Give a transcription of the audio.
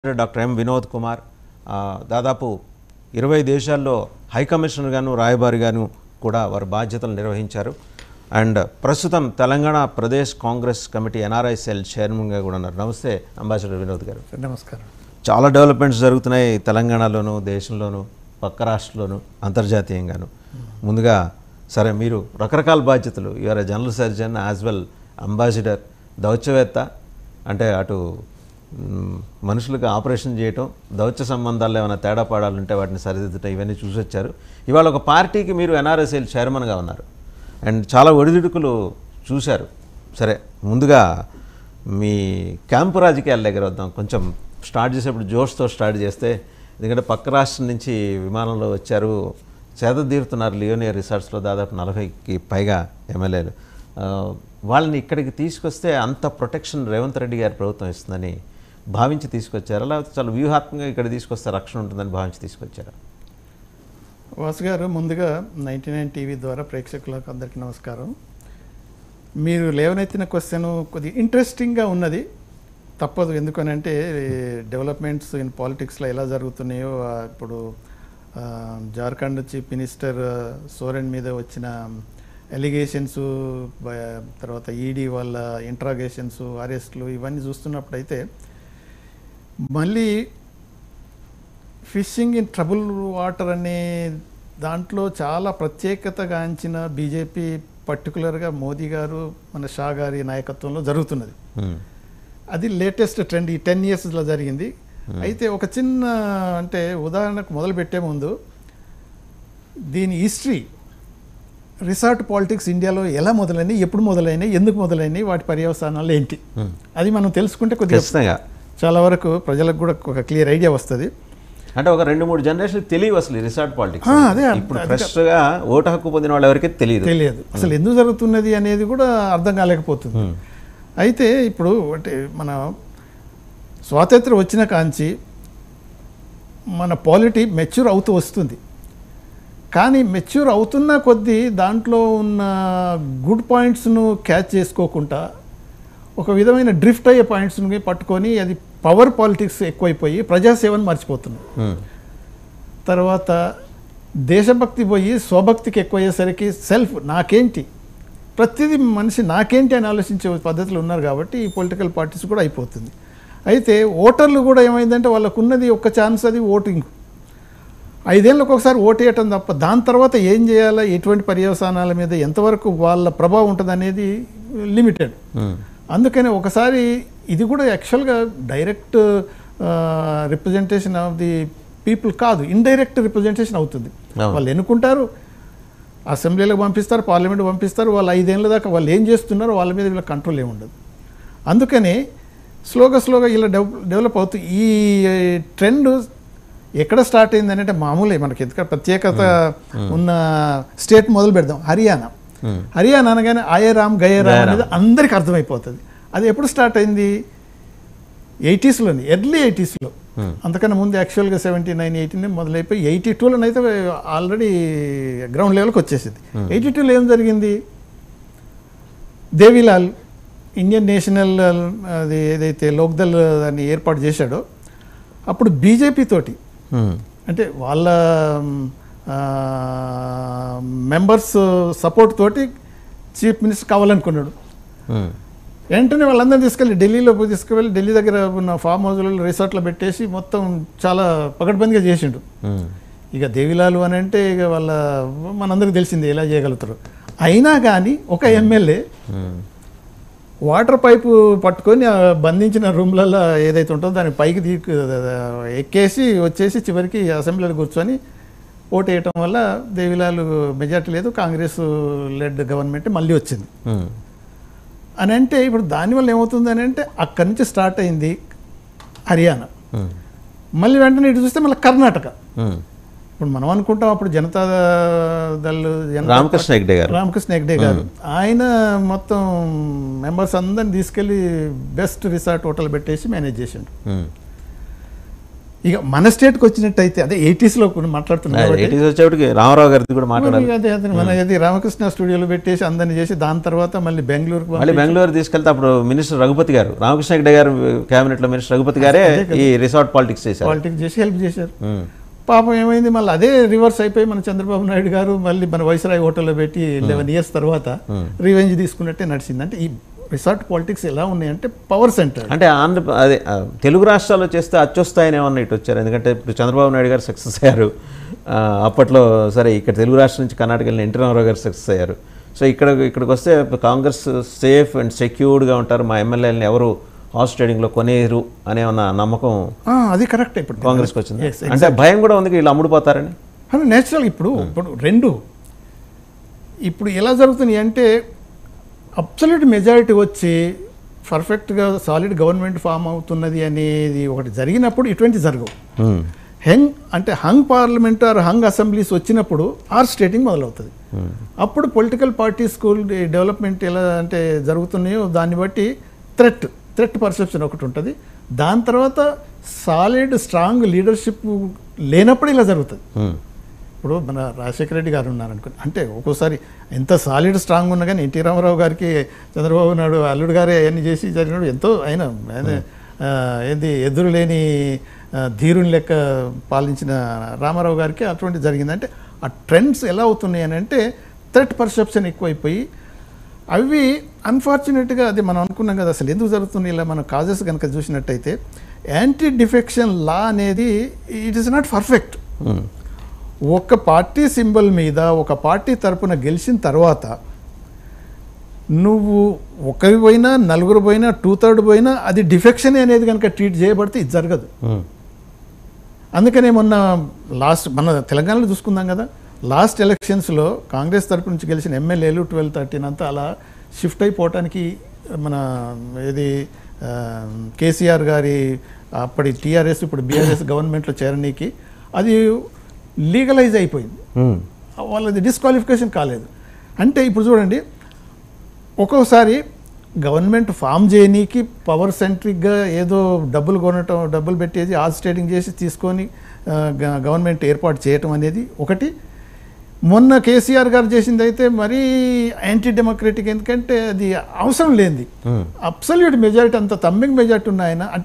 Doctor M Vinod Kumar దాదాపు 20 దేశాల్లో high కమిషనర్గాను రాయబారిగాను కూడా వారి బాధ్యతలు నిర్వహించారు. అండ్ ప్రస్తుతం Telangana Pradesh Congress committee NRI cell చైర్మన్గా కూడా ఉన్నారు. నమస్తే అంబాసిడర్ వినోద్ గారు. నమస్కారం. చాలా డెవలప్మెంట్స్ జరుగుతున్నాయి తెలంగాణలోను, దేశంలోను, పక్క రాష్ట్రంలోను, అంతర్జాతీయంగాను. ముందుగా సరే, మీరు రకరకాల బాధ్యతలు, you're general surgeon as well ambassador, దౌత్యవేత్త, అంటే అటు మనుషులకు ఆపరేషన్ చేయటం, దౌత్య సంబంధాల్లో ఏమైనా తేడా పాడాలంటే వాటిని సరిదిద్దటం, ఇవన్నీ చూసొచ్చారు. ఇవాళ ఒక పార్టీకి మీరు ఎన్ఆర్ఎస్ఎల్ చైర్మన్గా ఉన్నారు అండ్ చాలా ఒడిదుడుకులు చూశారు. సరే, ముందుగా మీ క్యాంపు రాజకీయాల దగ్గర వద్దాం. కొంచెం స్టార్ట్ చేసేప్పుడు జోష్తో స్టార్ట్ చేస్తే, ఎందుకంటే పక్క రాష్ట్రం నుంచి విమానంలో వచ్చారు, చేదతీరుతున్నారు లియోనియర్ రిసార్ట్స్లో దాదాపు 40కి పైగా ఎమ్మెల్యేలు. వాళ్ళని ఇక్కడికి తీసుకొస్తే అంత ప్రొటెక్షన్ రేవంత్ రెడ్డి గారి ప్రభుత్వం ఇస్తుందని భావించి తీసుకొచ్చారా, లేకపోతే చాలా వ్యూహాత్మకంగా ఇక్కడ తీసుకొస్తే రక్షణ ఉంటుందని భావించి తీసుకొచ్చారా? వాసు గారు, ముందుగా 99 టీవీ ద్వారా ప్రేక్షకులకు అందరికీ నమస్కారం. మీరు లేవనెత్తిన క్వశ్చన్ కొద్దిగా ఇంట్రెస్టింగ్గా ఉన్నది. తప్పదు, ఎందుకనంటే డెవలప్మెంట్స్ ఇన్ పాలిటిక్స్లో ఎలా జరుగుతున్నాయో, ఇప్పుడు జార్ఖండ్ చీఫ్ మినిస్టర్ సోరెన్ మీద వచ్చిన ఎలిగేషన్స్, తర్వాత ఈడీ వాళ్ళ ఇంట్రాగేషన్స్, అరెస్ట్లు, ఇవన్నీ చూస్తున్నప్పుడైతే మళ్ళీ ఫిషింగ్ ఇన్ ట్రబుల్ వాటర్ అనే దాంట్లో చాలా ప్రత్యేకతగాంచిన బీజేపీ, పర్టికులర్గా మోదీ గారు, మన షా గారి నాయకత్వంలో జరుగుతున్నది. అది లేటెస్ట్ ట్రెండ్, ఈ 10 ఇయర్స్లో జరిగింది. అయితే ఒక చిన్న, అంటే ఉదాహరణకు మొదలు పెట్టే ముందు దీని హిస్టరీ, రిసార్ట్ పాలిటిక్స్ ఇండియాలో ఎలా మొదలైనవి, ఎప్పుడు మొదలైనవి, ఎందుకు మొదలైనవి, వాటి పర్యవసానాలు ఏంటి, అది మనం తెలుసుకుంటే కొద్దిగా చాలా వరకు ప్రజలకు కూడా ఒక క్లియర్ ఐడియా వస్తుంది. అంటే ఒక 2-3 జనరేషన్ తెలియదు అసలు రిసార్ట్ పాలిటిక్స్. అదే ఇప్పుడు ఫ్రెష్గా ఓటు హక్కు పొందిన వాళ్ళు ఎవరికి తెలియదు అసలు ఎందుకు జరుగుతున్నది అనేది కూడా అర్థం కాలేకపోతుంది. అయితే ఇప్పుడు అంటే మన స్వాతంత్రం వచ్చిన కాంచి మన పాలిటీ మెచ్యూర్ అవుతూ వస్తుంది. కానీ మెచ్యూర్ అవుతున్న కొద్దీ దాంట్లో ఉన్న గుడ్ పాయింట్స్ను క్యాచ్ చేసుకోకుండా ఒక విధమైన డ్రిఫ్ట్ అయ్యే పాయింట్స్ని పట్టుకొని అది పవర్ పాలిటిక్స్ ఎక్కువైపోయి ప్రజాసేవను మర్చిపోతున్నాం. తర్వాత దేశభక్తి పోయి స్వభక్తికి ఎక్కువయ్యేసరికి సెల్ఫ్, నాకేంటి, ప్రతిదీ మనిషి నాకేంటి అని ఆలోచించే పద్ధతులు ఉన్నారు. కాబట్టి ఈ పొలిటికల్ పార్టీస్ కూడా అయిపోతుంది. అయితే ఓటర్లు కూడా ఏమైందంటే వాళ్ళకు ఉన్నది ఒక్క ఛాన్స్, అది ఓటింగ్. 5 ఏళ్ళకు ఒకసారి ఓటు వేయటం తప్ప దాని తర్వాత ఏం చేయాలా, ఎటువంటి పర్యవసానాల మీద ఎంతవరకు వాళ్ళ ప్రభావం ఉంటుంది అనేది లిమిటెడ్. అందుకని ఒకసారి ఇది కూడా యాక్చువల్గా direct representation of the people కాదు, ఇండైరెక్ట్ రిప్రజెంటేషన్ అవుతుంది. వాళ్ళు ఎన్నుకుంటారు, అసెంబ్లీలకు పంపిస్తారు, పార్లమెంట్ పంపిస్తారు. వాళ్ళు 5 ఏళ్ళ దాకా వాళ్ళు ఏం చేస్తున్నారో వాళ్ళ మీద వీళ్ళ కంట్రోల్ ఏమి ఉండదు. అందుకని స్లోగా ఇలా డెవలప్ అవుతుంది. ఈ ట్రెండ్ ఎక్కడ స్టార్ట్ అయింది అంటే, మామూలే మనకి ఎందుకంటే ప్రత్యేకత ఉన్న స్టేట్ మొదలు పెడదాం. హర్యానా అనగానే ఆయే రామ్ గయే రామ్ అనేది అందరికీ అర్థమైపోతుంది. అది ఎప్పుడు స్టార్ట్ అయింది? 80స్లోని, ఎర్లీ 80స్లో. అంతకన్నా ముందు యాక్చువల్గా 79, 80 మొదలైపోయి 82లోనైతే అయితే ఆల్రెడీ గ్రౌండ్ లెవెల్కి వచ్చేసింది. 82లో ఏం జరిగింది? దేవిలాల్ ఇండియన్ నేషనల్ అది ఏదైతే లోక్దల్ దాన్ని ఏర్పాటు చేశాడో, అప్పుడు బీజేపీ తోటి, అంటే వాళ్ళ మెంబర్స్ సపోర్ట్ తోటి చీఫ్ మినిస్టర్ కావాలనుకున్నాడు. వెంటనే వాళ్ళందరినీ ఢిల్లీలో తీసుకువెళ్ళి ఢిల్లీ దగ్గర ఉన్న ఫామ్ హౌస్లలో, రిసార్ట్లో పెట్టేసి మొత్తం చాలా పకడ్బందీగా చేసిండు. ఇక దేవిలాలు అని అంటే ఇక మనందరికీ తెలిసింది ఎలా చేయగలుగుతారు. అయినా కానీ ఒక ఎమ్మెల్యే వాటర్ పైపు పట్టుకొని బంధించిన రూమ్లలో ఏదైతే ఉంటుందో దాని పైకి ఎక్కేసి వచ్చేసి చివరికి అసెంబ్లీలో కూర్చొని ఓటు వేయటం వల్ల దేవిలాలు మెజార్టీ లేదు, కాంగ్రెస్ లెడ్ గవర్నమెంట్ మళ్ళీ వచ్చింది అని అంటే, ఇప్పుడు దానివల్ల ఏమవుతుంది అని అంటే అక్కడి నుంచి స్టార్ట్ అయింది హర్యానా. మళ్ళీ వెంటనే ఇటు చూస్తే మళ్ళీ కర్ణాటక. ఇప్పుడు మనం అనుకుంటాం అప్పుడు జనతాదళ్ రామకృష్ణ హెగ్డే గారు ఆయన మొత్తం మెంబర్స్ అందరిని తీసుకెళ్ళి బెస్ట్ రిసార్ట్ హోటల్ పెట్టేసి మేనేజ్ చేసిండు. ఇక మన స్టేట్కి వచ్చినట్టయితే అదే 80s మాట్లాడుతున్నాం కాబట్టి 80s వచ్చేప్పటికి రామారావు గారిది కూడా మాట్లాడాలి. అదే మన అది రామకృష్ణ స్టూడియోలో పెట్టేసి అందరిని చేసి దాని తర్వాత మళ్ళీ బెంగళూరుకు మళ్ళీ బెంగళూరు తీసుకెళ్తే అప్పుడు మినిస్టర్ రఘుపతి గారు, రామకృష్ణ హెగ్డే గారు క్యాబినెట్లో మినిస్టర్ రఘుపతి గారే ఈ రిసార్ట్ పాలిటిక్స్ చేశారు, పాలిటిక్స్ చేసి హెల్ప్ చేశారు. పాపం ఏమైంది, మళ్ళీ అదే రివర్స్ అయిపోయి మన చంద్రబాబు నాయుడు గారు మళ్ళీ మన వైస్రాయ్ హోటల్లో పెట్టి 11 years తర్వాత రివెంజ్ తీసుకున్నట్టే నడిచింది. అంటే ఈ రిసార్ట్ పాలిటిక్స్ ఎలా ఉన్నాయంటే పవర్ సెంటర్. అంటే అదే తెలుగు రాష్ట్రాల్లో చేస్తే అచ్చొస్తాయని ఏమన్నా ఇటు వచ్చారు. ఎందుకంటే ఇప్పుడు చంద్రబాబు నాయుడు గారు సక్సెస్ అయ్యారు అప్పట్లో. సరే ఇక్కడ తెలుగు రాష్ట్రం నుంచి కర్ణాటక వెళ్ళిన ఎన్టీ రామారావు గారు సక్సెస్ అయ్యారు. సో ఇక్కడికి వస్తే కాంగ్రెస్ సేఫ్ అండ్ సెక్యూర్డ్గా ఉంటారు, మా ఎమ్మెల్యేలని ఎవరు హార్స్ ట్రేడింగ్లో కొనేరు అనే ఉన్న నమ్మకం అది కరెక్ట్ ఇప్పుడు కాంగ్రెస్కి వచ్చింది. అంటే భయం కూడా ఉంది వీళ్ళు అమ్ముడుపోతారని. నేచురల్ ఇప్పుడు రెండు ఇప్పుడు ఎలా జరుగుతున్నాయి అంటే అబ్సల్యూట్ మెజారిటీ వచ్చి పర్ఫెక్ట్గా సాలిడ్ గవర్నమెంట్ ఫామ్ అవుతున్నది అనేది ఒకటి జరిగినప్పుడు ఇటువంటి జరగవు. Hung parliament or hung assemblies వచ్చినప్పుడు స్టేటింగ్ మొదలవుతుంది. అప్పుడు పొలిటికల్ పార్టీస్ డెవలప్మెంట్ ఎలా అంటే జరుగుతున్నాయో దాన్ని బట్టి థ్రెట్ పర్సెప్షన్ ఒకటి ఉంటుంది. దాని తర్వాత సాలిడ్ స్ట్రాంగ్ లీడర్షిప్ లేనప్పుడు ఇలా జరుగుతుంది. ఇప్పుడు మన రాజశేఖర రెడ్డి గారు ఉన్నారనుకోండి, అంటే ఒక్కోసారి ఎంత సాలిడ్ స్ట్రాంగ్ ఉన్నా కానీ ఎన్టీ రామారావు గారికి చంద్రబాబు నాయుడు అల్లుడు గారే అవన్నీ చేసి జరిగినాడు. ఎంతో ఆయన ఎదురు లేని ధీరుని లెక్క పాలించిన రామారావు గారికి అటువంటి జరిగింది. అంటే ఆ ట్రెండ్స్ ఎలా అవుతున్నాయి అని అంటే థ్రెట్ పర్సెప్షన్ ఎక్కువైపోయి అవి అన్ఫార్చునేట్గా అది మనం అనుకున్నాం కదా, అసలు ఎందుకు జరుగుతుంది ఇలా మన కాజెస్ కనుక చూసినట్టయితే యాంటీ డిఫెక్షన్ లా అనేది ఇట్ ఈస్ నాట్ పర్ఫెక్ట్. ఒక పార్టీ సింబల్ మీద ఒక పార్టీ తరపున గెలిచిన తర్వాత నువ్వు ఒకరి పోయినా నలుగురు పోయినా 2/3 పోయినా అది డిఫెక్షన్ అనేది కనుక ట్రీట్ చేయబడితే ఇది జరగదు. అందుకనే మొన్న మన తెలంగాణలో చూసుకుందాం కదా, లాస్ట్ ఎలక్షన్స్లో కాంగ్రెస్ తరపు నుంచి గెలిచిన ఎమ్మెల్యేలు 12-13 అంతా అలా షిఫ్ట్ అయిపోవటానికి మన కేసీఆర్ గారి అప్పటి టీఆర్ఎస్ ఇప్పుడు బీఆర్ఎస్ గవర్నమెంట్లో చేరనీకి అది లీగలైజ్ అయిపోయింది, వాళ్ళది డిస్క్వాలిఫికేషన్ కాలేదు. అంటే ఇప్పుడు చూడండి, ఒక్కోసారి గవర్నమెంట్ ఫామ్ చేయనీకి పవర్ సెంట్రిక్గా ఏదో డబ్బులు పెట్టేసి స్టేటింగ్ చేసి తీసుకొని గవర్నమెంట్ ఏర్పాటు చేయటం అనేది ఒకటి. మొన్న కేసీఆర్ గారు చేసింది అయితే మరీ యాంటీ డెమోక్రటిక్, ఎందుకంటే అది అవసరం లేనిది. అబ్సల్యూట్ మెజారిటీ అంత థంబింగ్ మెజారిటీ ఉన్న ఆయన అంటే